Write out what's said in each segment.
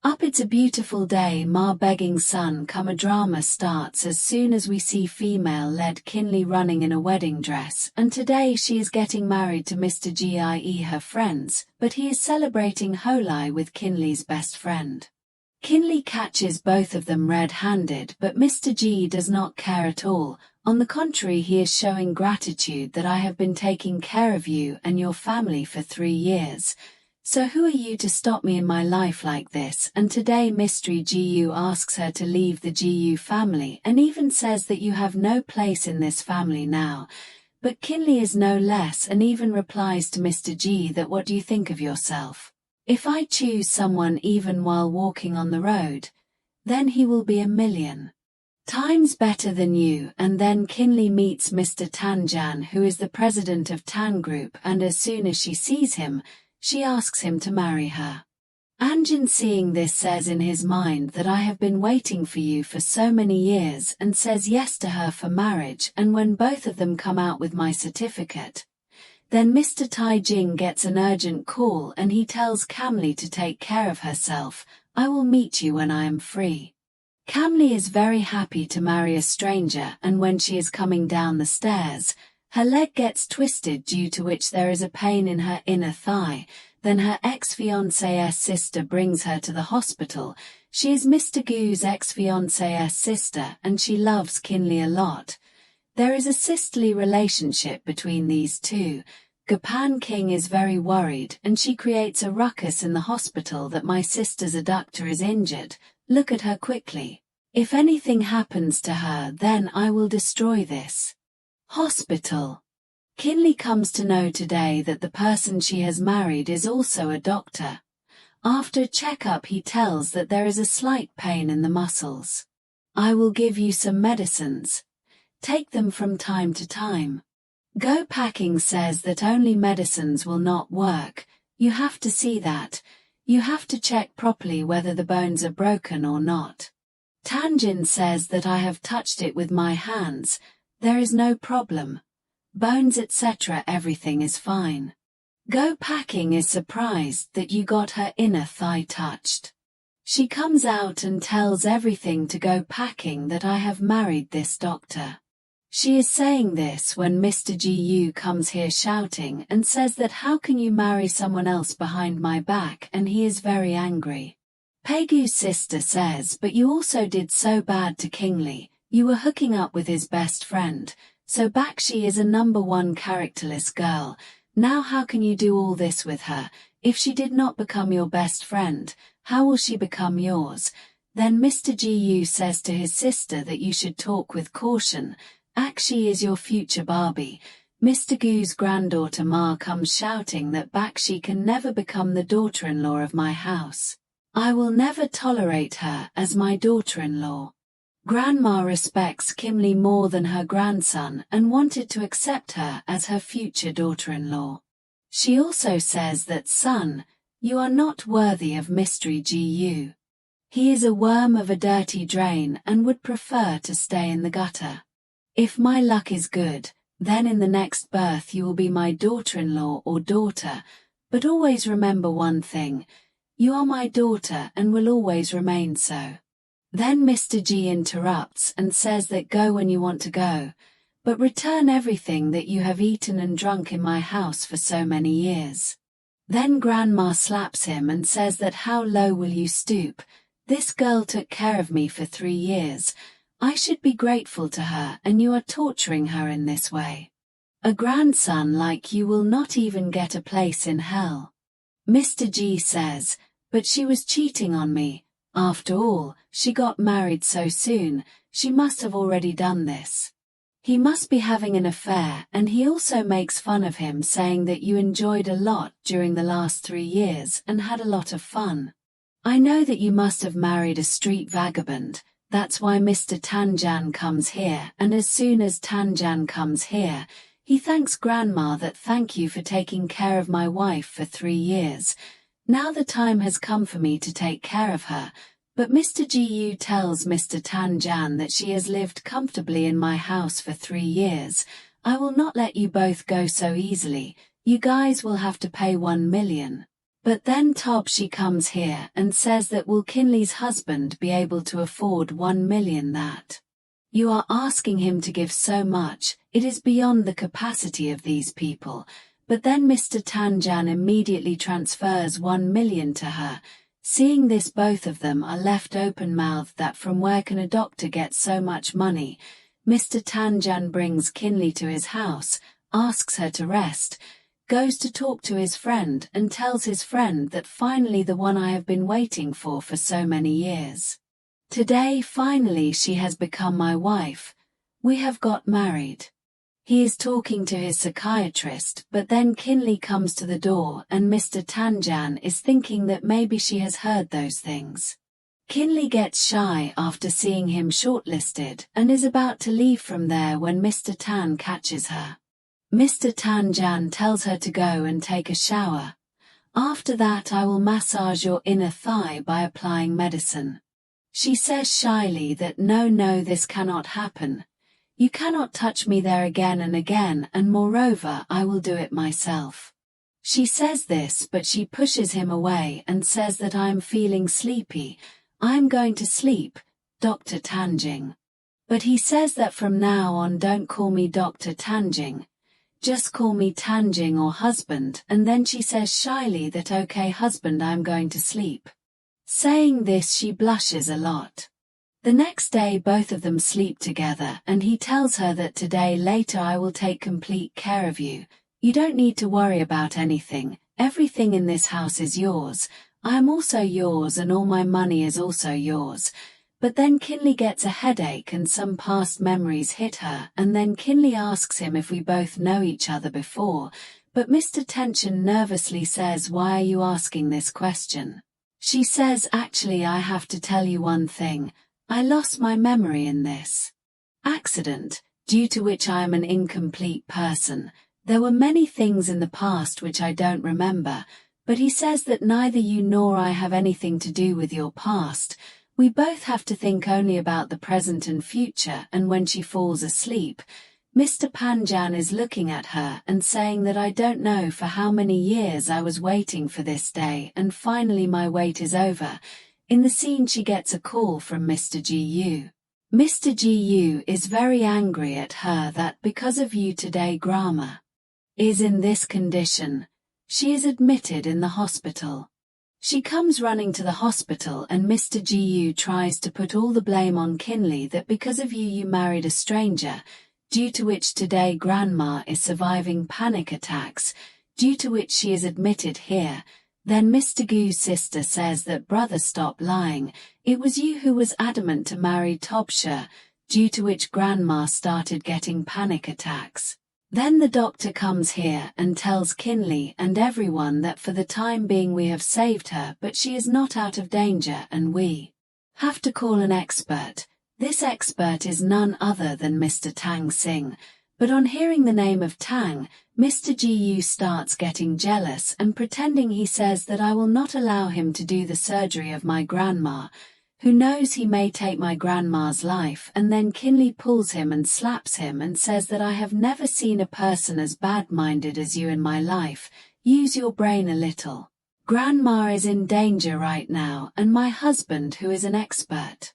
Up It's a Beautiful Day, Ma begging son come. A drama starts as soon as we see female-led Kinley running in a wedding dress, and today she is getting married to Mr. G, i.e. her friends, but he is celebrating Holy with Kinley's best friend. Kinley catches both of them red-handed, but Mr. G does not care at all. On the contrary, he is showing gratitude that I have been taking care of you and your family for 3 years. So who are you to stop me in my life like this? And today Mystery GU asks her to leave the GU family and even says that you have no place in this family now. But Kinley is no less and even replies to Mr. G that what do you think of yourself? If I choose someone even while walking on the road, then he will be 1,000,000 times better than you. And then Kinley meets Mr. Tanjan, who is the president of Tan Group, and as soon as she sees him, she asks him to marry her. Anjan, seeing this, says in his mind that I have been waiting for you for so many years, and says yes to her for marriage. And when both of them come out with my certificate, then Mr. Tai Jing gets an urgent call and he tells Kamli to take care of herself. I will meet you when I am free. Kamli is very happy to marry a stranger, and when she is coming down the stairs, her leg gets twisted, due to which there is a pain in her inner thigh. Then her ex-fiance's sister brings her to the hospital. She is Mr. Gu's ex-fiance's sister and she loves Kinley a lot. There is a sisterly relationship between these two. Gapan King is very worried and she creates a ruckus in the hospital that my sister's adductor is injured. Look at her quickly. If anything happens to her, then I will destroy this hospital. Kinley comes to know today that the person she has married is also a doctor. After a checkup, he tells that there is a slight pain in the muscles. I will give you some medicines. Take them from time to time. Go Packing says that only medicines will not work. You have to see that. You have to check properly whether the bones are broken or not. Tanjin says that I have touched it with my hands. There is no problem. Bones etc. everything is fine. Go Packing is surprised that you got her inner thigh touched. She comes out and tells everything to Go Packing that I have married this doctor. She is saying this when Mr. GU comes here shouting and says that how can you marry someone else behind my back, and he is very angry. Pegu's sister says, but you also did so bad to Kinley. You were hooking up with his best friend, so Bakshi is a #1 characterless girl. Now how can you do all this with her? If she did not become your best friend, how will she become yours? Then Mr. GU says to his sister that you should talk with caution. Akshi is your future Barbie. Mr. Gu's granddaughter Ma comes shouting that Bakshi can never become the daughter-in-law of my house. I will never tolerate her as my daughter-in-law. Grandma respects Kinley more than her grandson and wanted to accept her as her future daughter-in-law. She also says that, son, you are not worthy of Mystery GU. He is a worm of a dirty drain and would prefer to stay in the gutter. If my luck is good, then in the next birth you will be my daughter-in-law or daughter, but always remember one thing, you are my daughter and will always remain so. Then Mr. G interrupts and says that go when you want to go, but return everything that you have eaten and drunk in my house for so many years. Then Grandma slaps him and says that how low will you stoop? This girl took care of me for 3 years. I should be grateful to her, and you are torturing her in this way. A grandson like you will not even get a place in hell. Mr. G says, but she was cheating on me. After all, she got married so soon, she must have already done this. He must be having an affair, and he also makes fun of him, saying that you enjoyed a lot during the last 3 years and had a lot of fun. I know that you must have married a street vagabond. That's why Mr. Tanjan comes here, and as soon as Tanjan comes here, he thanks Grandma that thank you for taking care of my wife for 3 years. Now the time has come for me to take care of her, but Mr. GU tells Mr. Tanjan that she has lived comfortably in my house for 3 years. I will not let you both go so easily. You guys will have to pay 1 million. But then she comes here and says that will Kinley's husband be able to afford 1 million that? You are asking him to give so much, it is beyond the capacity of these people. But then Mr. Tanjan immediately transfers 1 million to her. Seeing this, both of them are left open-mouthed that from where can a doctor get so much money. Mr. Tanjan brings Kinley to his house, asks her to rest, goes to talk to his friend and tells his friend that finally the one I have been waiting for so many years. Today finally she has become my wife. We have got married. He is talking to his psychiatrist, but then Kinley comes to the door and Mr. Tanjan is thinking that maybe she has heard those things. Kinley gets shy after seeing him shortlisted and is about to leave from there when Mr. Tan catches her. Mr. Tanjan tells her to go and take a shower. After that I will massage your inner thigh by applying medicine. She says shyly that no, this cannot happen. You cannot touch me there again and again, and moreover I will do it myself. She says this, but she pushes him away and says that I am feeling sleepy. I am going to sleep, Dr. Tanjing. But he says that from now on don't call me Dr. Tanjing. Just call me Tanjing or husband, and then she says shyly that okay husband, I am going to sleep. Saying this she blushes a lot. The next day both of them sleep together and he tells her that today later I will take complete care of you. You don't need to worry about anything, everything in this house is yours. I am also yours and all my money is also yours. But then Kinley gets a headache and some past memories hit her, and then Kinley asks him if we both know each other before, but Mr. Tension nervously says, why are you asking this question? She says, actually I have to tell you one thing, I lost my memory in this accident, due to which I am an incomplete person. There were many things in the past which I don't remember, but he says that neither you nor I have anything to do with your past. We both have to think only about the present and future, and when she falls asleep, Mr. Panjan is looking at her and saying that I don't know for how many years I was waiting for this day and finally my wait is over. In the scene she gets a call from Mr. Gu. Mr. Gu is very angry at her that because of you today Kdrama is in this condition. She is admitted in the hospital. She comes running to the hospital and Mr. Gu tries to put all the blame on Kinley that because of you married a stranger, due to which today grandma is surviving panic attacks, due to which she is admitted here. Then Mr. Gu's sister says that brother stop lying, it was you who was adamant to marry Tobsha, due to which grandma started getting panic attacks. Then the doctor comes here and tells Kinley and everyone that for the time being we have saved her but she is not out of danger and we have to call an expert. This expert is none other than Mr. Tang Singh, but on hearing the name of Tang, Mr. Gu starts getting jealous and pretending he says that I will not allow him to do the surgery of my grandma, who knows he may take my grandma's life, and then Kinley pulls him and slaps him and says that I have never seen a person as bad-minded as you in my life, use your brain a little. Grandma is in danger right now and my husband who is an expert.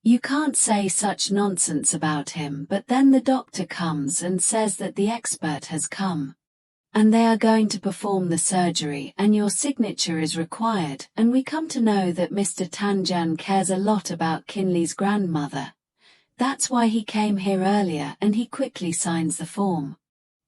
You can't say such nonsense about him, but then the doctor comes and says that the expert has come. And they are going to perform the surgery and your signature is required, and we come to know that Mr. Tanjan cares a lot about Kinley's grandmother. That's why he came here earlier and he quickly signs the form.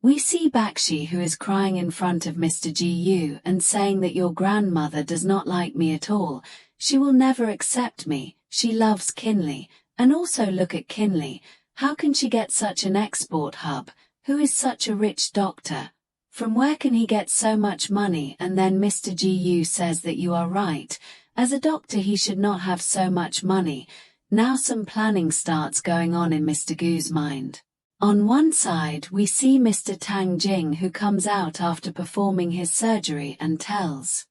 We see Bakshi who is crying in front of Mr. Gu and saying that your grandmother does not like me at all, she will never accept me. She loves Kinley, and also look at Kinley, how can she get such an export hub, who is such a rich doctor? From where can he get so much money? And then Mr. Gu says that you are right, as a doctor he should not have so much money. Now some planning starts going on in Mr. Gu's mind. On one side we see Mr. Tang Jing who comes out after performing his surgery and tells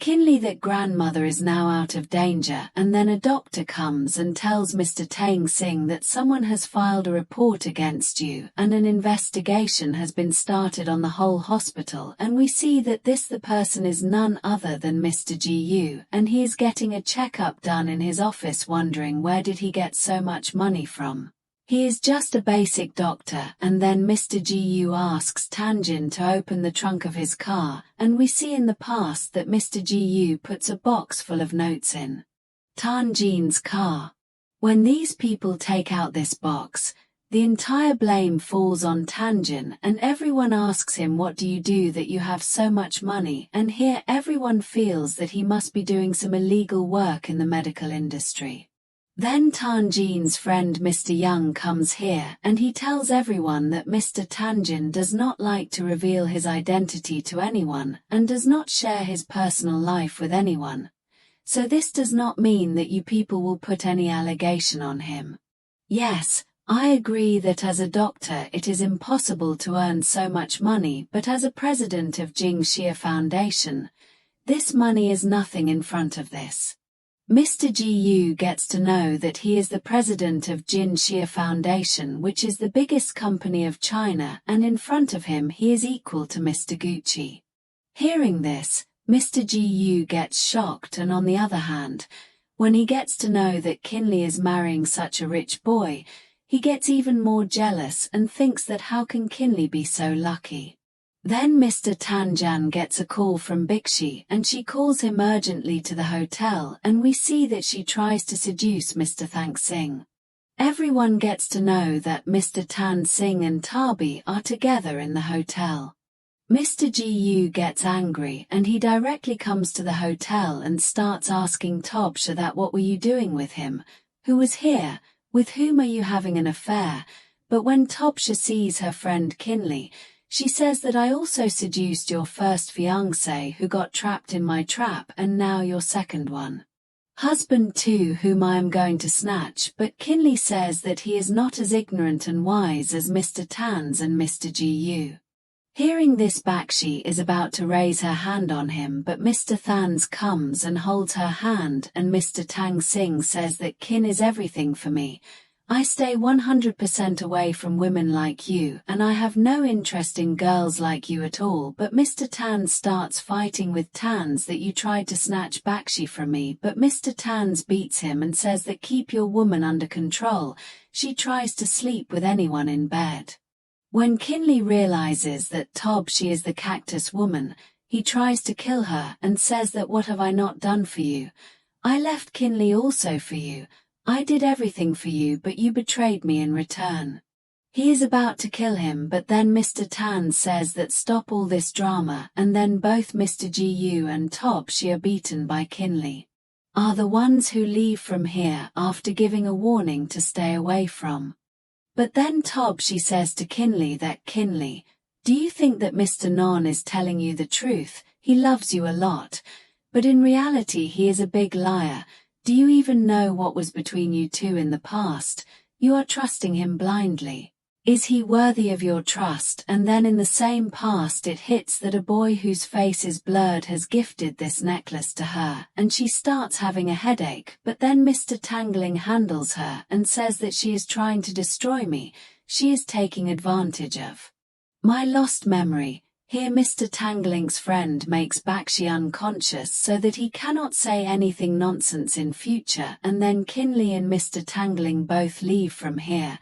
Kinley that grandmother is now out of danger, and then a doctor comes and tells Mr. Tang Sing that someone has filed a report against you and an investigation has been started on the whole hospital, and we see that the person is none other than Mr. Gu, and he is getting a checkup done in his office, wondering where did he get so much money from. He is just a basic doctor, and then Mr. Gu asks Tanjin to open the trunk of his car, and we see in the past that Mr. Gu puts a box full of notes in Tanjin's car. When these people take out this box, the entire blame falls on Tanjin, and everyone asks him, what do you do that you have so much money? And here everyone feels that he must be doing some illegal work in the medical industry. Then Tanjin's friend Mr. Young comes here, and he tells everyone that Mr. Tanjin does not like to reveal his identity to anyone, and does not share his personal life with anyone. So this does not mean that you people will put any allegation on him. Yes, I agree that as a doctor it is impossible to earn so much money, but as a president of Jingxia Foundation, this money is nothing in front of this. Mr. Gu gets to know that he is the president of Jingxia Foundation, which is the biggest company of China, and in front of him he is equal to Mr. Gucci. Hearing this, Mr. Gu gets shocked, and on the other hand, when he gets to know that Kinley is marrying such a rich boy, he gets even more jealous and thinks that how can Kinley be so lucky. Then Mr. Tanjan gets a call from Bixi, and she calls him urgently to the hotel, and we see that she tries to seduce Mr. Tang Sing. Everyone gets to know that Mr. Tan Sing and Tabi are together in the hotel. Mr. Gu gets angry, and he directly comes to the hotel and starts asking Tobsha that what were you doing with him, who was here, with whom are you having an affair? But when Tobsha sees her friend Kinley, she says that I also seduced your first fiance who got trapped in my trap, and now your second one. Husband too, whom I am going to snatch, but Kinley says that he is not as ignorant and wise as Mr. Tans and Mr. Gu. Hearing this, Bakshi is about to raise her hand on him, but Mr. Thans comes and holds her hand, and Mr. Tang Sing says that Kin is everything for me. I stay 100% away from women like you, and I have no interest in girls like you at all. But Mr. Tans starts fighting with Tans that you tried to snatch Bakshi from me, but Mr. Tans beats him and says that keep your woman under control. She tries to sleep with anyone in bed. When Kinley realizes that she is the cactus woman, he tries to kill her and says that what have I not done for you? I left Kinley also for you. I did everything for you, but you betrayed me in return. He is about to kill him, but then Mr. Tan says that stop all this drama, and then both Mr. Gu and she are beaten by Kinley. Are the ones who leave from here after giving a warning to stay away from. But then she says to Kinley that Kinley, do you think that Mr. Non is telling you the truth? He loves you a lot, but in reality he is a big liar. Do you even know what was between you two in the past? You are trusting him blindly. Is he worthy of your trust? And then in the same past it hits that a boy whose face is blurred has gifted this necklace to her, and she starts having a headache, but then Mr. Tangling handles her and says that she is trying to destroy me. She is taking advantage of my lost memory. Here Mr. Tangling's friend makes Bakshi unconscious so that he cannot say anything nonsense in future, and then Kinley and Mr. Tangling both leave from here.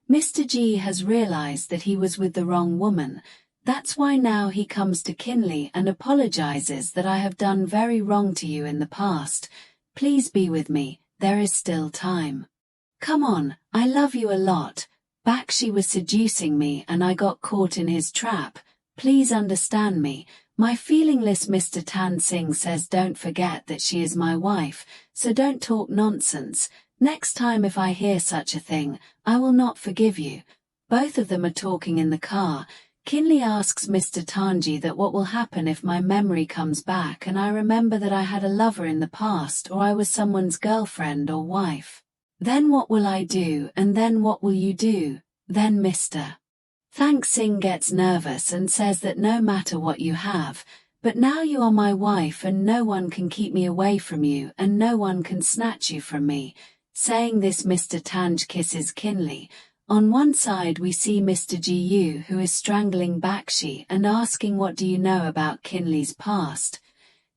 Mr. G has realized that he was with the wrong woman. That's why now he comes to Kinley and apologizes that I have done very wrong to you in the past. Please be with me, there is still time. Come on, I love you a lot. Bakshi was seducing me and I got caught in his trap. Please understand me. My feelingless Mr. Tan Sing says don't forget that she is my wife, so don't talk nonsense. Next time if I hear such a thing, I will not forgive you. Both of them are talking in the car. Kinley asks Mr. Tanji that what will happen if my memory comes back and I remember that I had a lover in the past, or I was someone's girlfriend or wife. Then what will I do, and then what will you do? Then Mr. Tang Sing gets nervous and says that no matter what you have, But now you are my wife and no one can keep me away from you and no one can snatch you from me. Saying this, Mr. Tange kisses Kinley. On one side we see Mr. Gu, who is strangling Bakshi and asking, what do you know about Kinley's past?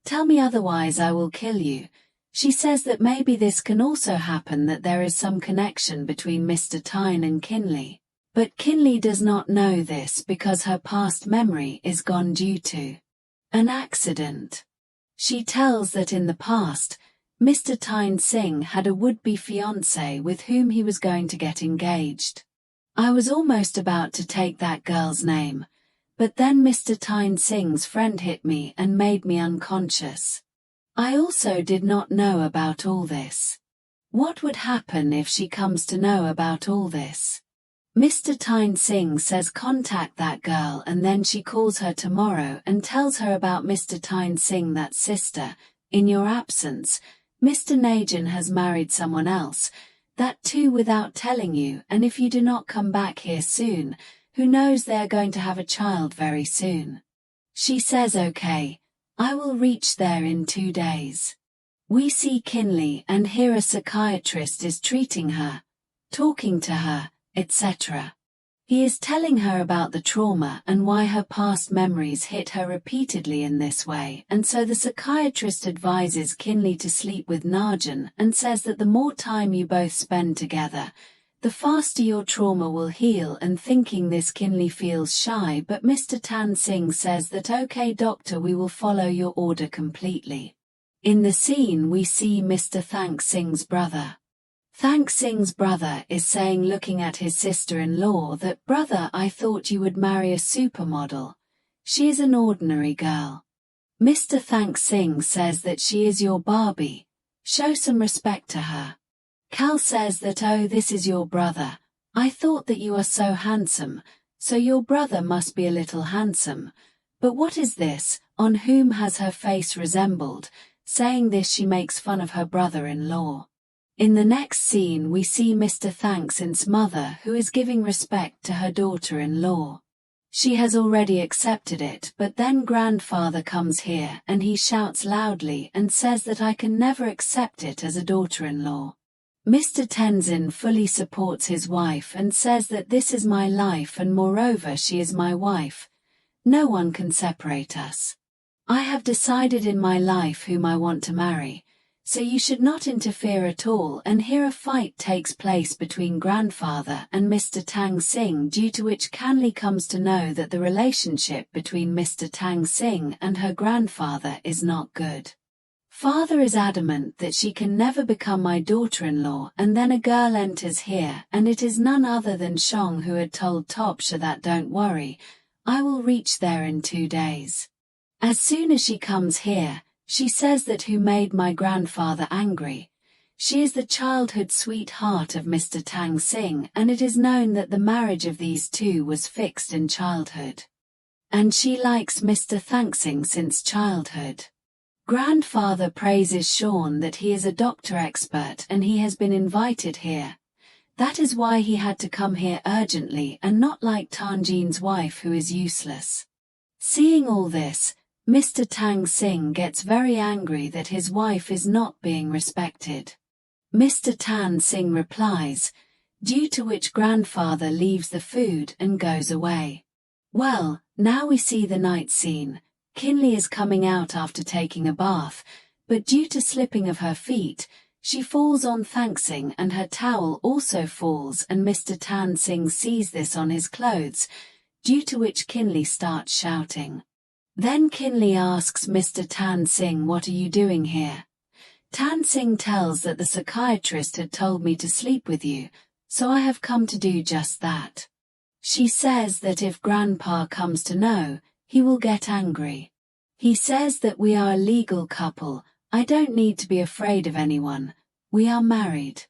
Tell me, otherwise I will kill you. She says that maybe this can also happen, that there is some connection between Mr. Tyne and Kinley. But Kinley does not know this because her past memory is gone due to an accident. She tells that in the past, Mr. Tyne Singh had a would-be fiance with whom he was going to get engaged. I was almost about to take that girl's name, but then Mr. Tyne Singh's friend hit me and made me unconscious. I also did not know about all this. What would happen if she comes to know about all this? Mr. Tyne Singh says contact that girl, and then she calls her tomorrow and tells her about Mr. Tyne Singh, that sister. In your absence, Mr. Najan has married someone else, that too without telling you, and if you do not come back here soon, who knows, they are going to have a child very soon. She says okay, I will reach there in 2 days. We see Kinley and here a psychiatrist is treating her, talking to her, etc. He is telling her about the trauma and why her past memories hit her repeatedly in this way, and so the psychiatrist advises Kinley to sleep with Najan and says that the more time you both spend together, the faster your trauma will heal. And thinking this, Kinley feels shy, but Mr. Tan Singh says that okay doctor, we will follow your order completely. In the scene we see Mr. Thank Singh's brother. Thank Singh's brother is saying, looking at his sister-in-law, that brother, I thought you would marry a supermodel. She is an ordinary girl. Mr. Thank Singh says that she is your Barbie. Show some respect to her. Cal says that oh, this is your brother. I thought that you are so handsome, so your brother must be a little handsome. But what is this, on whom has her face resembled? Saying this, she makes fun of her brother-in-law. In the next scene we see Mr. Thank Singh's mother, who is giving respect to her daughter-in-law. She has already accepted it, but then grandfather comes here and he shouts loudly and says that I can never accept it as a daughter-in-law. Mr. Tenzin fully supports his wife and says that this is my life and moreover she is my wife. No one can separate us. I have decided in my life whom I want to marry. So you should not interfere at all. And here a fight takes place between grandfather and Mr. Tang Singh, due to which Kanli comes to know that the relationship between Mr. Tang Singh and her grandfather is not good. Father is adamant that she can never become my daughter-in-law, and then a girl enters here, and it is none other than Shong, who had told Topsha that don't worry, I will reach there in 2 days. As soon as she comes here, she says that who made my grandfather angry. She is the childhood sweetheart of Mr. Tang Singh, and it is known that the marriage of these two was fixed in childhood. And she likes Mr. Tang Singh since childhood. Grandfather praises Sean that he is a doctor expert and he has been invited here. That is why he had to come here urgently and not like Tanjeen's wife, who is useless. Seeing all this, Mr. Tang Singh gets very angry that his wife is not being respected. Mr. Tan Singh replies, due to which grandfather leaves the food and goes away. Well, now we see the night scene. Kinley is coming out after taking a bath, but due to slipping of her feet, she falls on Thank Singh and her towel also falls, and Mr. Tan Singh sees this on his clothes, due to which Kinley starts shouting. Then Kinley asks Mr. Tan Singh, what are you doing here? Tan Singh tells that the psychiatrist had told me to sleep with you, so I have come to do just that. She says that if Grandpa comes to know, he will get angry. He says that we are a legal couple, I don't need to be afraid of anyone, we are married.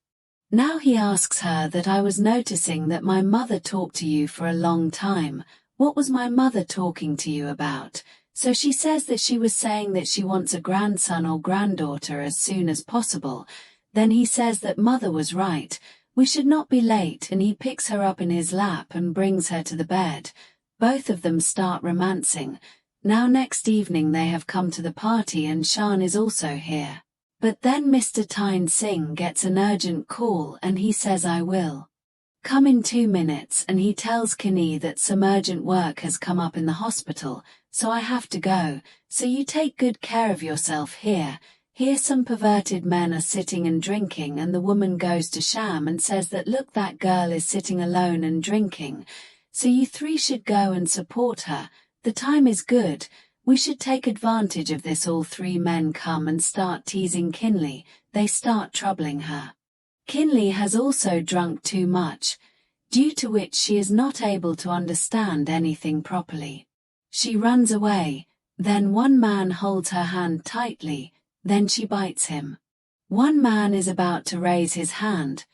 Now he asks her that I was noticing that my mother talked to you for a long time. What was my mother talking to you about? So she says that she was saying that she wants a grandson or granddaughter as soon as possible. Then he says that mother was right, we should not be late, and he picks her up in his lap and brings her to the bed. Both of them start romancing. Now next evening they have come to the party and Shan is also here. But then Mr. Tyne Singh gets an urgent call and he says I will come in 2 minutes, and he tells Kenny that some urgent work has come up in the hospital, so I have to go, so you take good care of yourself here. Here some perverted men are sitting and drinking, and the woman goes to Sham and says that look, that girl is sitting alone and drinking, so you 3 should go and support her. The time is good, we should take advantage of this. All 3 men come and start teasing Kinley, they start troubling her. Kinley has also drunk too much, due to which she is not able to understand anything properly. She runs away, then one man holds her hand tightly, then she bites him. One man is about to raise his hand,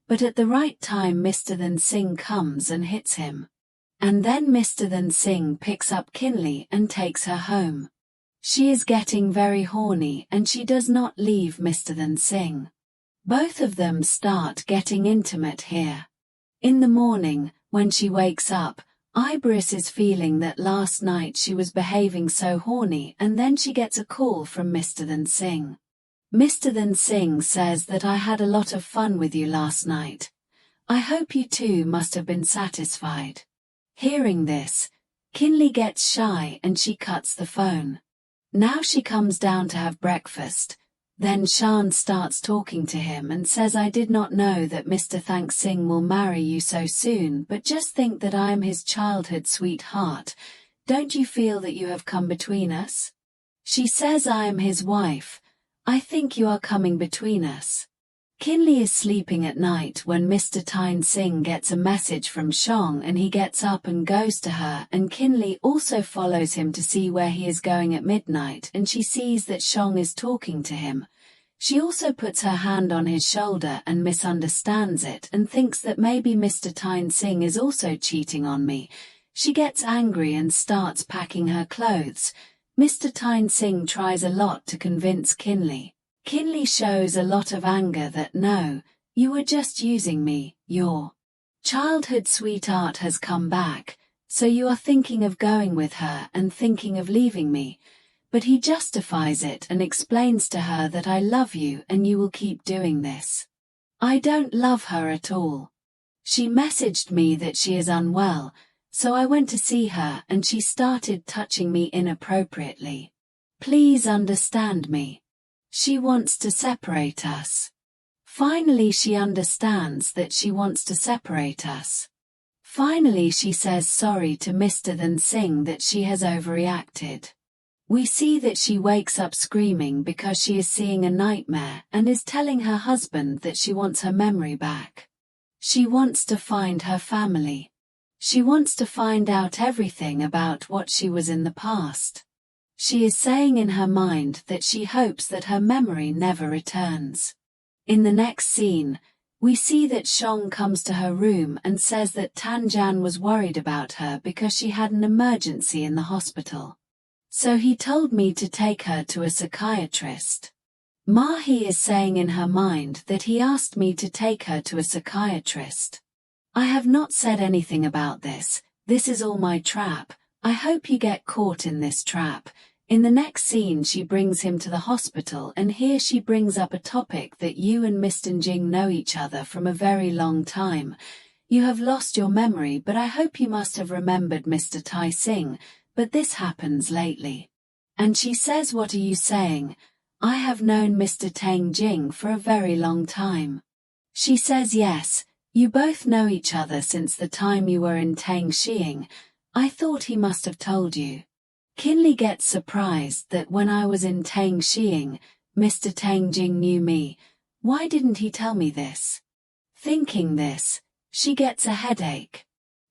but at the right time Mr. Then Singh comes and hits him. And then Mr. Then Singh picks up Kinley and takes her home. She is getting very horny and she does not leave Mr. Then Singh. Both of them start getting intimate here. In the morning, when she wakes up, Ibris is feeling that last night she was behaving so horny, and then she gets a call from Mr. Then Singh. Mr. Then Singh says that I had a lot of fun with you last night. I hope you too must have been satisfied. Hearing this, Kinley gets shy and she cuts the phone. Now she comes down to have breakfast. Then Shan starts talking to him and says I did not know that Mr. Thank Singh will marry you so soon, but just think that I am his childhood sweetheart. Don't you feel that you have come between us? She says I am his wife. I think you are coming between us. Kinley is sleeping at night when Mr. Tyne Singh gets a message from Shong and he gets up and goes to her, and Kinley also follows him to see where he is going at midnight, and she sees that Shong is talking to him. She also puts her hand on his shoulder and misunderstands it and thinks that maybe Mr. Tyne Singh is also cheating on me. She gets angry and starts packing her clothes. Mr. Tyne Singh tries a lot to convince Kinley. Kinley shows a lot of anger that no, you were just using me, your childhood sweetheart has come back, so you are thinking of going with her and thinking of leaving me. But he justifies it and explains to her that I love you and you will keep doing this. I don't love her at all. She messaged me that she is unwell, so I went to see her and she started touching me inappropriately. Please understand me. She wants to separate us. Finally she understands that she wants to separate us. Finally she says sorry to Mr. Then Singh that she has overreacted. We see that she wakes up screaming because she is seeing a nightmare and is telling her husband that she wants her memory back. She wants to find her family. She wants to find out everything about what she was in the past. She is saying in her mind that she hopes that her memory never returns. In the next scene, we see that Shong comes to her room and says that Tanjan was worried about her because she had an emergency in the hospital. So he told me to take her to a psychiatrist. Mahi is saying in her mind that he asked me to take her to a psychiatrist. I have not said anything about this. This is all my trap. I hope you get caught in this trap. In the next scene she brings him to the hospital, and here she brings up a topic that you and Mr. Jing know each other from a very long time. You have lost your memory, but I hope you must have remembered Mr. Tai Singh, but this happens lately. And she says, what are you saying? I have known Mr. Tang Jing for a very long time. She says yes, you both know each other since the time you were in Tang Xiing. I thought he must have told you. Kinley gets surprised that when I was in Tang Xiing, Mr. Tang Jing knew me. Why didn't he tell me this? Thinking this, she gets a headache.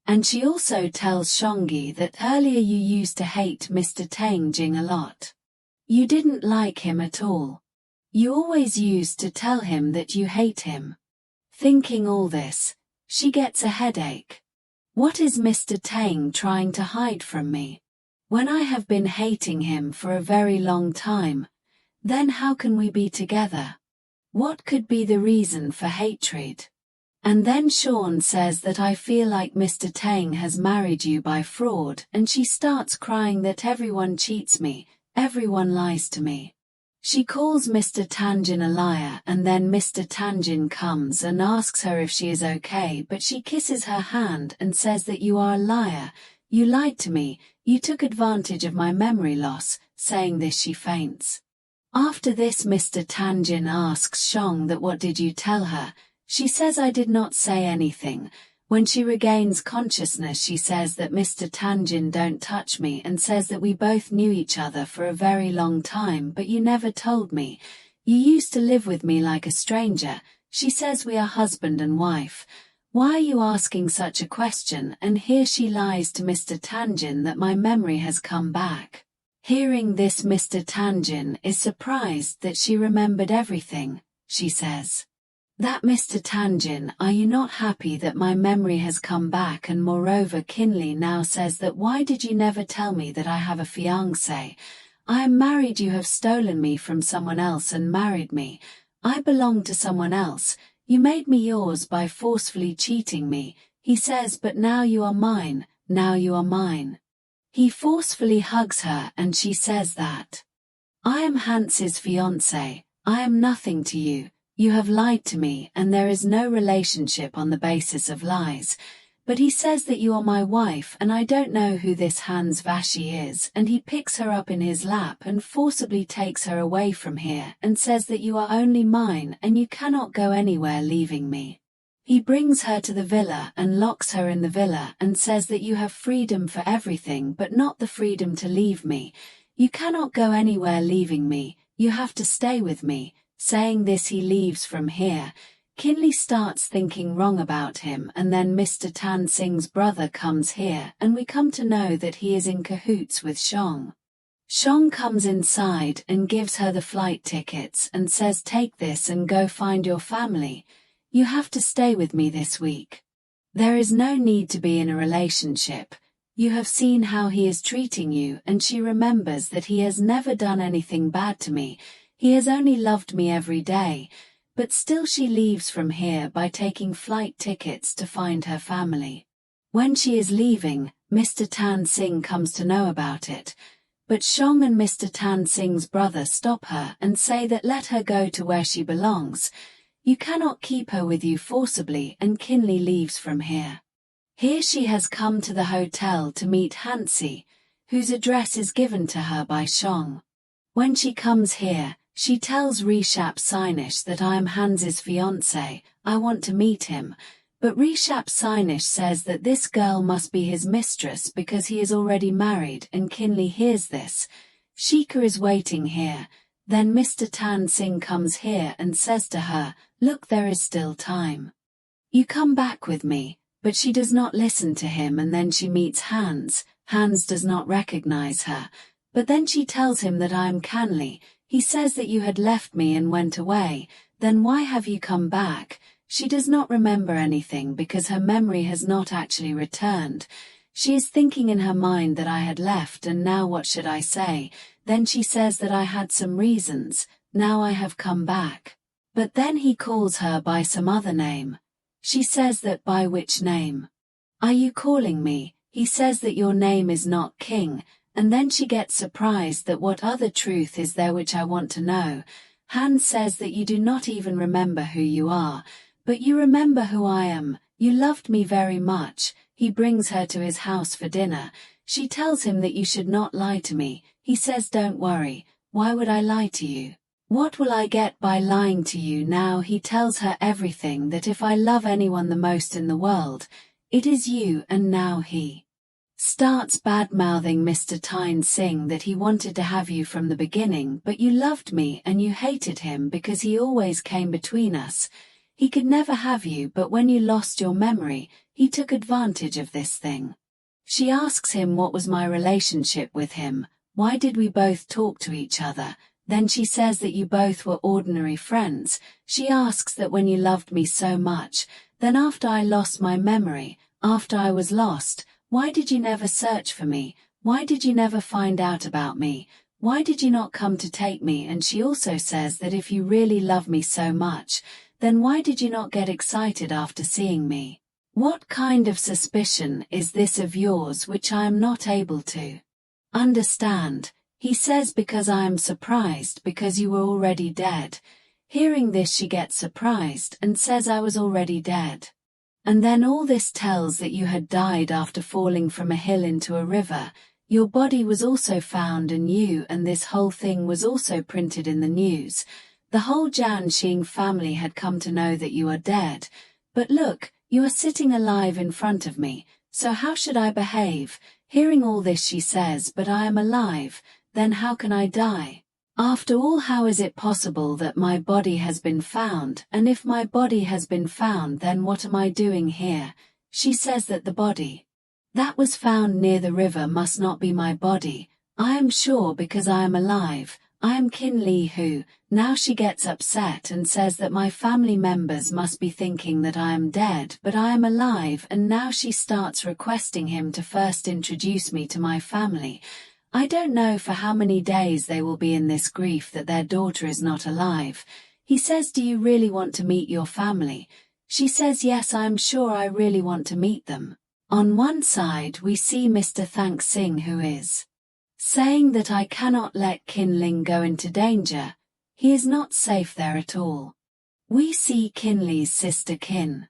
And she also tells Shongi that earlier you used to hate Mr. Tang Jing a lot. You didn't like him at all. You always used to tell him that you hate him. Thinking all this, she gets a headache. What is Mr. Tang trying to hide from me? When I have been hating him for a very long time, then how can we be together? What could be the reason for hatred? And then Sean says that I feel like Mr. Tang has married you by fraud, and she starts crying that everyone cheats me, everyone lies to me. She calls Mr. Tanjin a liar, and then Mr. Tanjin comes and asks her if she is okay, but she kisses her hand and says that you are a liar, you lied to me, you took advantage of my memory loss. Saying this, she faints. After this, Mr. Tanjin asks Shong that what did you tell her? She says I did not say anything. When she regains consciousness, she says that Mr. Tanjin don't touch me and says that we both knew each other for a very long time, but you never told me. You used to live with me like a stranger. She says we are husband and wife. Why are you asking such a question? And here she lies to Mr. Tanjin that my memory has come back. Hearing this, Mr. Tanjin is surprised that she remembered everything. She says, "That Mr. Tanjin, are you not happy that my memory has come back?" And moreover, Kinley now says that why did you never tell me that I have a fiance? I am married, you have stolen me from someone else and married me. I belong to someone else. You made me yours by forcefully cheating me. He says, but now you are mine, now you are mine. He forcefully hugs her and she says that, I am Hans's fiance, I am nothing to you. You have lied to me and there is no relationship on the basis of lies. But he says that you are my wife and I don't know who this Hans Vashi is, and he picks her up in his lap and forcibly takes her away from here and says that you are only mine and you cannot go anywhere leaving me. He brings her to the villa and locks her in the villa and says that you have freedom for everything but not the freedom to leave me. You cannot go anywhere leaving me, you have to stay with me. Saying this, he leaves from here. Kinley starts thinking wrong about him, and then Mr. Tan Singh's brother comes here and we come to know that he is in cahoots with Shong. Shong comes inside and gives her the flight tickets and says, take this and go find your family. You have to stay with me this week. There is no need to be in a relationship. You have seen how he is treating you, and she remembers that he has never done anything bad to me. He has only loved me every day. But still she leaves from here by taking flight tickets to find her family. When she is leaving, Mr. Tan Singh comes to know about it. But Shong and Mr. Tan Singh's brother stop her and say that let her go to where she belongs. You cannot keep her with you forcibly, and Kinley leaves from here. Here she has come to the hotel to meet Hansi, whose address is given to her by Shong. When she comes here, she tells Rishap Sinesh that I am Hans's fiance, I want to meet him, but Rishap Sinesh says that this girl must be his mistress because he is already married, and Kinley hears this. Shika is waiting here. Then Mr. Tan Singh comes here and says to her, look, there is still time. You come back with me, but she does not listen to him, and then she meets Hans. Hans does not recognize her, but then she tells him that I am Canley. He says that you had left me and went away, then why have you come back? She does not remember anything because her memory has not actually returned. She is thinking in her mind that I had left, and now what should I say? Then she says that I had some reasons, now I have come back. But then he calls her by some other name. She says that by which name? Are you calling me? He says that your name is not King, and then she gets surprised that what other truth is there which I want to know. Hans says that you do not even remember who you are, but you remember who I am. You loved me very much. He brings her to his house for dinner. She tells him that you should not lie to me. He says, don't worry, why would I lie to you? What will I get by lying to you now? He tells her everything, that if I love anyone the most in the world, it is you, and now he starts bad-mouthing Mr. Tyne Singh that he wanted to have you from the beginning, but you loved me and you hated him because he always came between us. He could never have you, but when you lost your memory, he took advantage of this thing. She asks him what was my relationship with him, why did we both talk to each other? Then she says that you both were ordinary friends. She asks that when you loved me so much, then after I lost my memory, after I was lost, why did you never search for me? Why did you never find out about me? Why did you not come to take me? And she also says that if you really love me so much, then why did you not get excited after seeing me? What kind of suspicion is this of yours which I am not able to understand? He says, because I am surprised because you were already dead. Hearing this, she gets surprised and says, I was already dead. And then all this tells that you had died after falling from a hill into a river. Your body was also found and this whole thing was also printed in the news. The whole Jan Xing family had come to know that you are dead. But look, you are sitting alive in front of me, so how should I behave? Hearing all this, she says, but I am alive, then how can I die? After all, how is it possible that my body has been found? And if my body has been found, then what am I doing here? She says that the body that was found near the river must not be my body. I am sure, because I am alive. I am Qin Li Hu. Now she gets upset and says that my family members must be thinking that I am dead, but I am alive, and now she starts requesting him to first introduce me to my family. I don't know for how many days they will be in this grief that their daughter is not alive. He says, do you really want to meet your family? She says, yes, I am sure I really want to meet them. On one side we see Mr. Thank Sing, who is saying that I cannot let Qin Ling go into danger. He is not safe there at all. We see Qin Li's sister Qin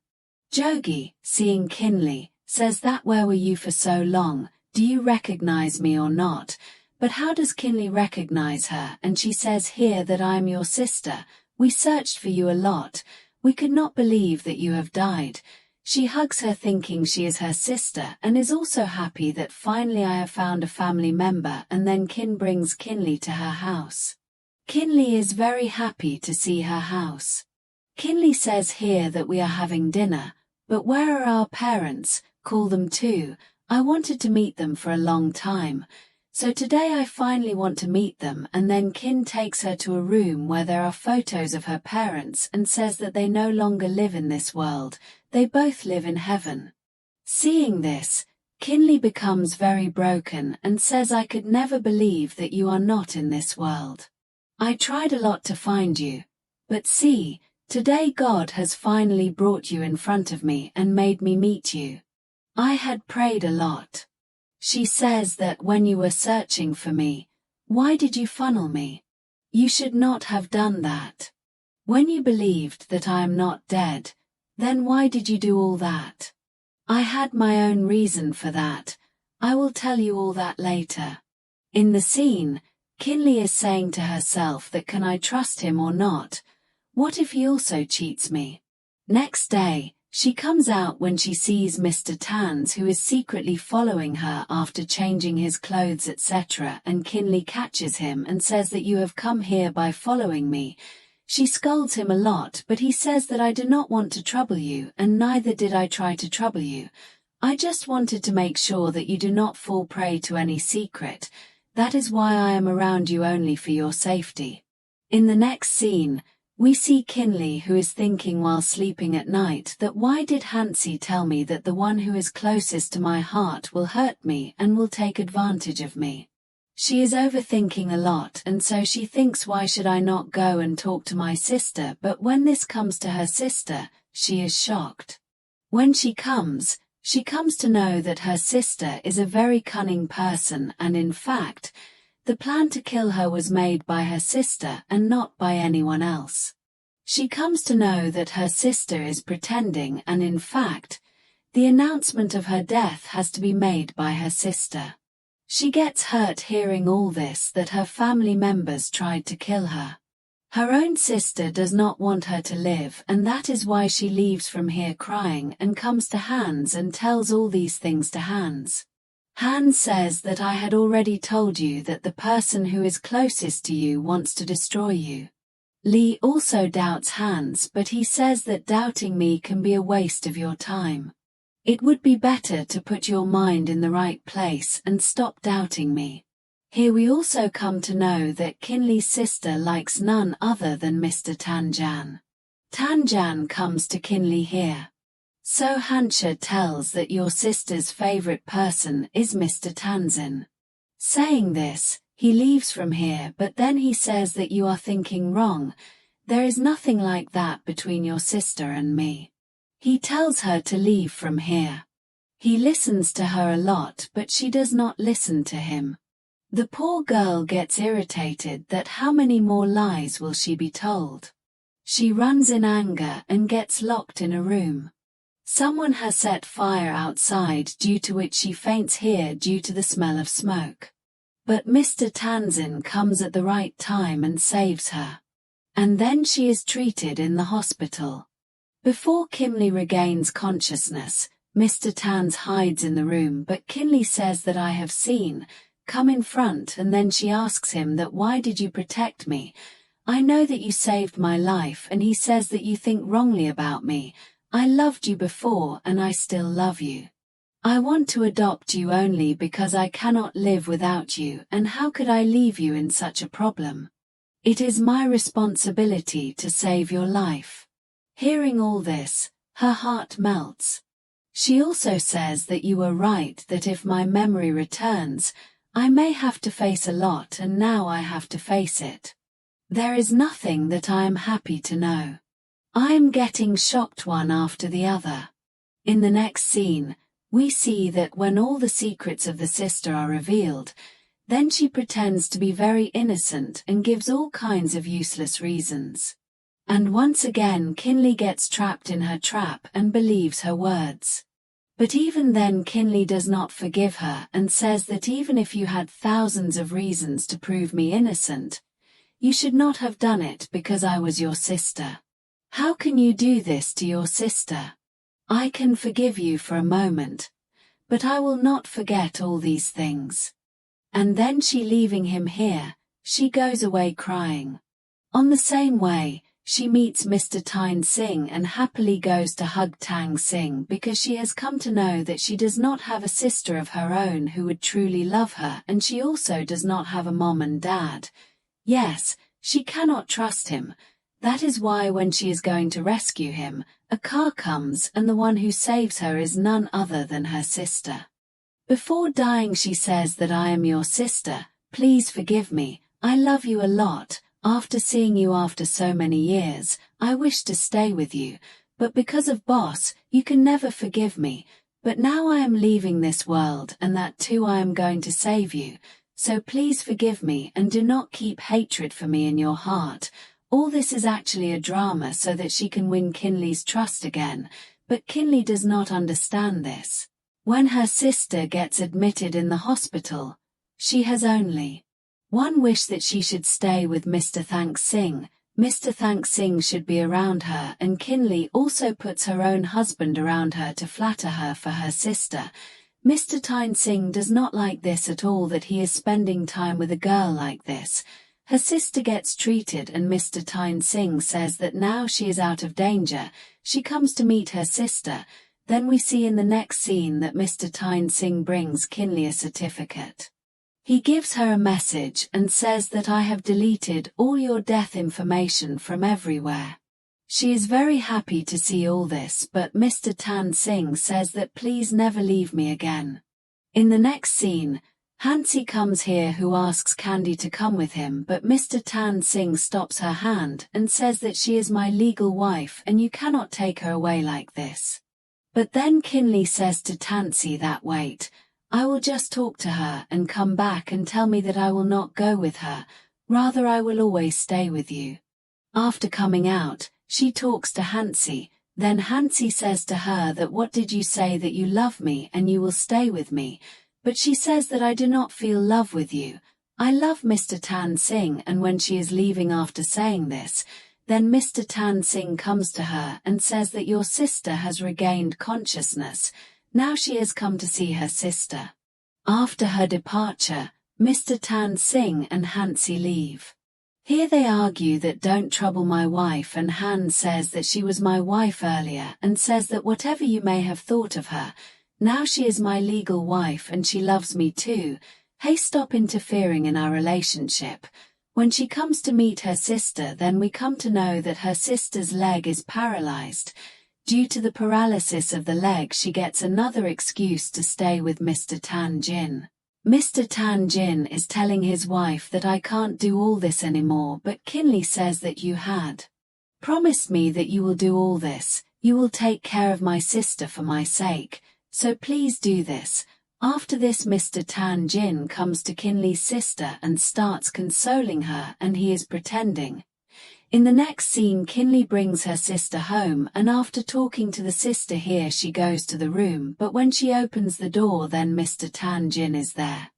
Jogi, seeing Qin Li, says that where were you for so long? Do you recognize me or not? But how does Qin Li recognize her? And she says here that I am your sister. We searched for you a lot. We could not believe that you have died. She hugs her, thinking she is her sister, and is also happy that finally I have found a family member. And then Qin brings Qin Li to her house. Qin Li is very happy to see her house. Qin Li says here that we are having dinner, but where are our parents? Call them too. I wanted to meet them for a long time. So today I finally want to meet them. And then Qin takes her to a room where there are photos of her parents and says that they no longer live in this world. They both live in heaven. Seeing this, Qin Li becomes very broken and says, I could never believe that you are not in this world. I tried a lot to find you. But see, today God has finally brought you in front of me and made me meet you. I had prayed a lot. She says that when you were searching for me, why did you funnel me? You should not have done that. When you believed that I am not dead, then why did you do all that? I had my own reason for that. I will tell you all that later. In the scene, Qin Li is saying to herself that can I trust him or not? What if he also cheats me? Next day, she comes out when she sees Mr. Tan's, who is secretly following her after changing his clothes, etc., and Qin Li catches him and says that you have come here by following me. She scolds him a lot, but he says that I do not want to trouble you, and neither did I try to trouble you. I just wanted to make sure that you do not fall prey to any secret. That is why I am around you, only for your safety. In the next scene, we see Qin Li, who is thinking while sleeping at night that why did Hansi tell me that the one who is closest to my heart will hurt me and will take advantage of me? She is overthinking a lot, and so she thinks, why should I not go and talk to my sister? But when this comes to her sister, she is shocked. When she comes to know that her sister is a very cunning person, and in fact, the plan to kill her was made by her sister and not by anyone else. She comes to know that her sister is pretending, and in fact, the announcement of her death has to be made by her sister. She gets hurt hearing all this, that her family members tried to kill her. Her own sister does not want her to live, and that is why she leaves from here crying and comes to Hans and tells all these things to Hans. Hans says that I had already told you that the person who is closest to you wants to destroy you. Li also doubts Hans, but he says that doubting me can be a waste of your time. It would be better to put your mind in the right place and stop doubting me. Here we also come to know that Qin Li's sister likes none other than Mr. Tanjan. Tanjan comes to Qin Li here. So Hansha tells that your sister's favorite person is Mr. Tanzin. Saying this, he leaves from here, but then he says that you are thinking wrong. There is nothing like that between your sister and me. He tells her to leave from here. He listens to her a lot, but she does not listen to him. The poor girl gets irritated that how many more lies will she be told. She runs in anger and gets locked in a room. Someone has set fire outside, due to which she faints here due to the smell of smoke. But Mr. Tanzin comes at the right time and saves her. And then she is treated in the hospital. Before Kinley regains consciousness, Mr. Tanz hides in the room, but Kinley says that I have seen, come in front, and then she asks him that why did you protect me? I know that you saved my life, and he says that you think wrongly about me. I loved you before and I still love you. I want to adopt you only because I cannot live without you, and how could I leave you in such a problem? It is my responsibility to save your life. Hearing all this, her heart melts. She also says that you were right, that if my memory returns, I may have to face a lot, and now I have to face it. There is nothing that I am happy to know. I am getting shocked one after the other. In the next scene, we see that when all the secrets of the sister are revealed, then she pretends to be very innocent and gives all kinds of useless reasons. And once again Kinley gets trapped in her trap and believes her words. But even then Kinley does not forgive her and says that even if you had thousands of reasons to prove me innocent, you should not have done it because I was your sister. How can you do this to your sister? I can forgive you for a moment, but I will not forget all these things. And then she leaving him here, she goes away crying. On the same way, she meets Mr. Tyne Singh and happily goes to hug Tang Singh because she has come to know that she does not have a sister of her own who would truly love her, and she also does not have a mom and dad. Yes, she cannot trust him. That is why when she is going to rescue him, a car comes and the one who saves her is none other than her sister. Before dying she says that I am your sister, please forgive me, I love you a lot. After seeing you after so many years, I wish to stay with you, but because of boss, you can never forgive me. But now I am leaving this world, and that too I am going to save you. So please forgive me and do not keep hatred for me in your heart. All this is actually a drama so that she can win Kinley's trust again, but Kinley does not understand this. When her sister gets admitted in the hospital, she has only one wish, that she should stay with Mr. Thank Singh. Mr. Thank Singh should be around her, and Kinley also puts her own husband around her to flatter her for her sister. Mr. Tyne Singh does not like this at all, that he is spending time with a girl like this. Her sister gets treated and Mr. Tyne Singh says that now she is out of danger, she comes to meet her sister. Then we see in the next scene that Mr. Tyne Singh brings Kinley a certificate. He gives her a message and says that I have deleted all your death information from everywhere. She is very happy to see all this, but Mr. Tan Singh says that please never leave me again. In the next scene, Hansi comes here who asks Candy to come with him, but Mr. Tan Singh stops her hand and says that she is my legal wife and you cannot take her away like this. But then Kinley says to Tansy that wait, I will just talk to her and come back and tell me that I will not go with her, rather I will always stay with you. After coming out, she talks to Hansi, then Hansi says to her that what did you say that you love me and you will stay with me, but she says that I do not feel love with you. I love Mr. Tan Singh, and when she is leaving after saying this, then Mr. Tan Singh comes to her and says that your sister has regained consciousness. Now she has come to see her sister. After her departure, Mr. Tan Singh and Hansi leave. Here they argue that don't trouble my wife, and Han says that she was my wife earlier and says that whatever you may have thought of her, now she is my legal wife and she loves me too. Hey, stop interfering in our relationship. When she comes to meet her sister, then we come to know that her sister's leg is paralyzed. Due to the paralysis of the leg, she gets another excuse to stay with Mr. Tan Jin. Mr. Tan Jin is telling his wife that I can't do all this anymore, but Kinley says that you had Promise me that you will do all this, you will take care of my sister for my sake, so please do this. After this, Mr. Tan Jin comes to Kinley's sister and starts consoling her, and he is pretending. In the next scene, Kinley brings her sister home, and after talking to the sister here, she goes to the room, but when she opens the door, then Mr. Tan Jin is there.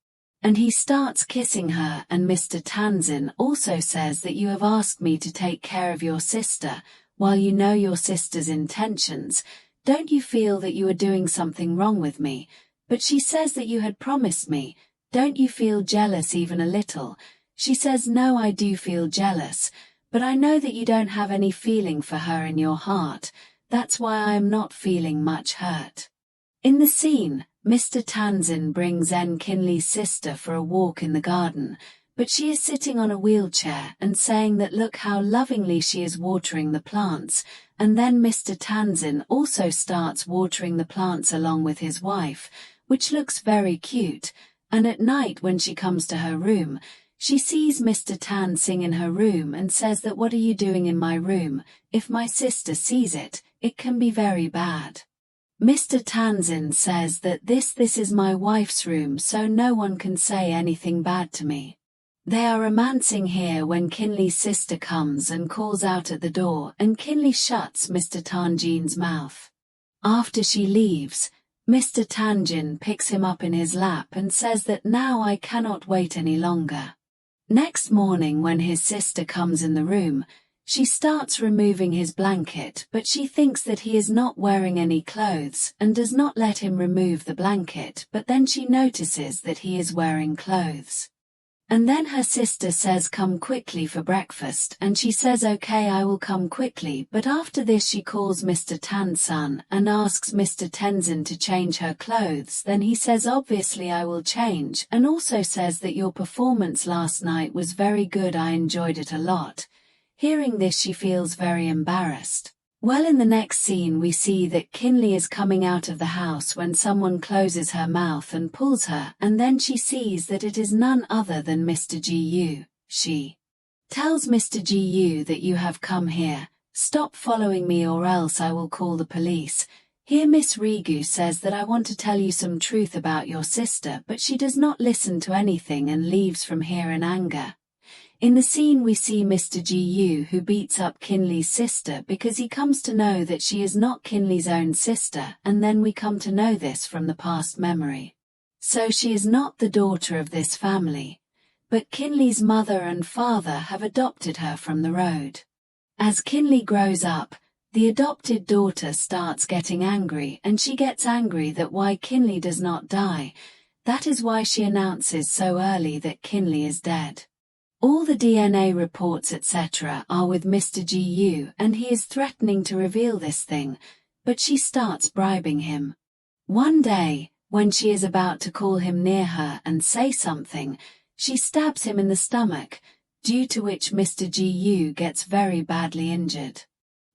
And he starts kissing her, and Mr. Tanzin also says that you have asked me to take care of your sister, while you know your sister's intentions. Don't you feel that you are doing something wrong with me? But she says that you had promised me. Don't you feel jealous even a little? She says, no, I do feel jealous, but I know that you don't have any feeling for her in your heart. That's why I am not feeling much hurt. In the scene, Mr. Tanzin brings Kinley's sister for a walk in the garden, but she is sitting on a wheelchair and saying that look how lovingly she is watering the plants, and then Mr. Tanzin also starts watering the plants along with his wife, which looks very cute, and at night when she comes to her room, she sees Mr. Tan sing in her room and says that what are you doing in my room? If my sister sees it, it can be very bad. Mr. Tanzin says that this is my wife's room, so no one can say anything bad to me. They are romancing here when Kinley's sister comes and calls out at the door, and Kinley shuts Mr. Tanjin's mouth. After she leaves, Mr. Tanjin picks him up in his lap and says that now I cannot wait any longer. Next morning when his sister comes in the room, she starts removing his blanket, but she thinks that he is not wearing any clothes and does not let him remove the blanket, but then she notices that he is wearing clothes. And then her sister says come quickly for breakfast, and she says okay, I will come quickly, but after this she calls Mr. Tan-san and asks Mr. Tenzin to change her clothes. Then he says obviously I will change, and also says that your performance last night was very good, I enjoyed it a lot. Hearing this, she feels very embarrassed. Well, in the next scene we see that Kinley is coming out of the house when someone closes her mouth and pulls her, and then she sees that it is none other than Mr. Gu. She tells Mr. Gu that you have come here, stop following me or else I will call the police. Here Miss Rigu says that I want to tell you some truth about your sister, but she does not listen to anything and leaves from here in anger. In the scene we see Mr. Gu who beats up Kinley's sister because he comes to know that she is not Kinley's own sister, and then we come to know this from the past memory. So she is not the daughter of this family, but Kinley's mother and father have adopted her from the road. As Kinley grows up, the adopted daughter starts getting angry, and she gets angry that why Kinley does not die. That is why she announces so early that Kinley is dead. All the DNA reports etc. are with Mr. Gu, and he is threatening to reveal this thing, but she starts bribing him. One day, when she is about to call him near her and say something, she stabs him in the stomach, due to which Mr. Gu gets very badly injured.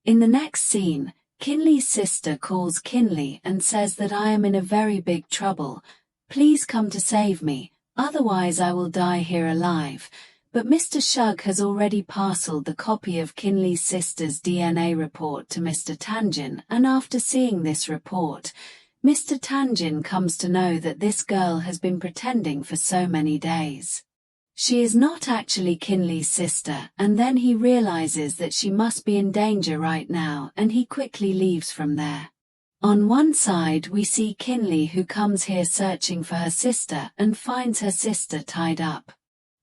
In the next scene, Kinley's sister calls Kinley and says that I am in a very big trouble. Please come to save me, otherwise I will die here alive. But Mr. Shug has already parceled the copy of Kinley's sister's DNA report to Mr. Tanjin, and after seeing this report, Mr. Tanjin comes to know that this girl has been pretending for so many days. She is not actually Kinley's sister, and then he realizes that she must be in danger right now, and he quickly leaves from there. On one side we see Kinley who comes here searching for her sister and finds her sister tied up.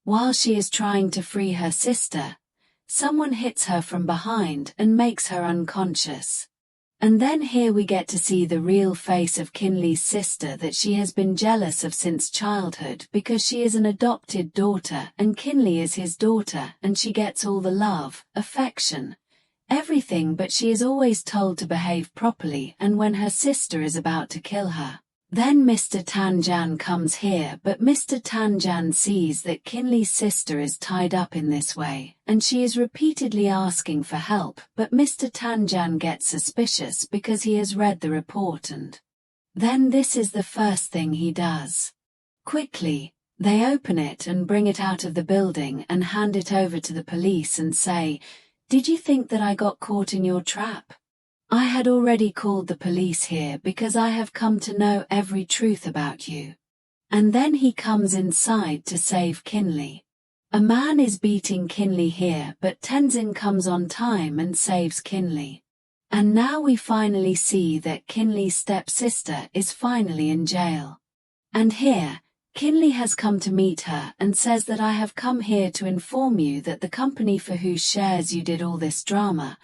While she is trying to free her sister, someone hits her from behind and makes her unconscious. And then here we get to see the real face of Kinley's sister that she has been jealous of since childhood because she is an adopted daughter and Kinley is his daughter, and she gets all the love, affection, everything, but she is always told to behave properly, and when her sister is about to kill her, then Mr. Tanjan comes here, but Mr. Tanjan sees that Kinley's sister is tied up in this way, and she is repeatedly asking for help, but Mr. Tanjan gets suspicious because he has read the report, and then this is the first thing he does. Quickly, they open it and bring it out of the building and hand it over to the police and say, Did you think that I got caught in your trap? I had already called the police here because I have come to know every truth about you. And then he comes inside to save Kinley. A man is beating Kinley here, but Tenzin comes on time and saves Kinley. And now we finally see that Kinley's stepsister is finally in jail. And here, Kinley has come to meet her and says that I have come here to inform you that the company for whose shares you did all this drama,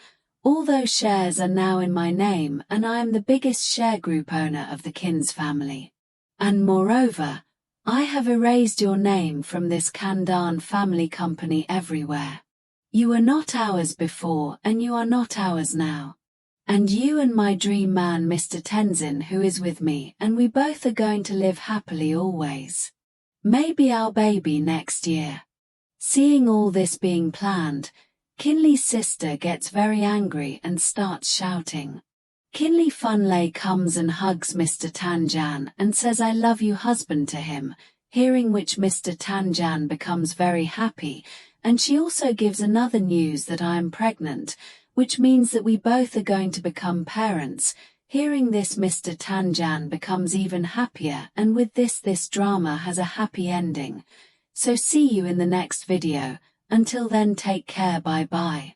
all those shares are now in my name and I am the biggest share group owner of the Kins family. And moreover, I have erased your name from this Khandan family company everywhere. You were not ours before and you are not ours now. And you and my dream man Mr. Tenzin who is with me and we both are going to live happily always. Maybe our baby next year. Seeing all this being planned, Kinley's sister gets very angry and starts shouting. Kinley Funlay comes and hugs Mr. Tanjan and says I love you husband to him, hearing which Mr. Tanjan becomes very happy, and she also gives another news that I am pregnant, which means that we both are going to become parents. Hearing this Mr. Tanjan becomes even happier, and with this drama has a happy ending. So see you in the next video. Until then, take care, bye bye.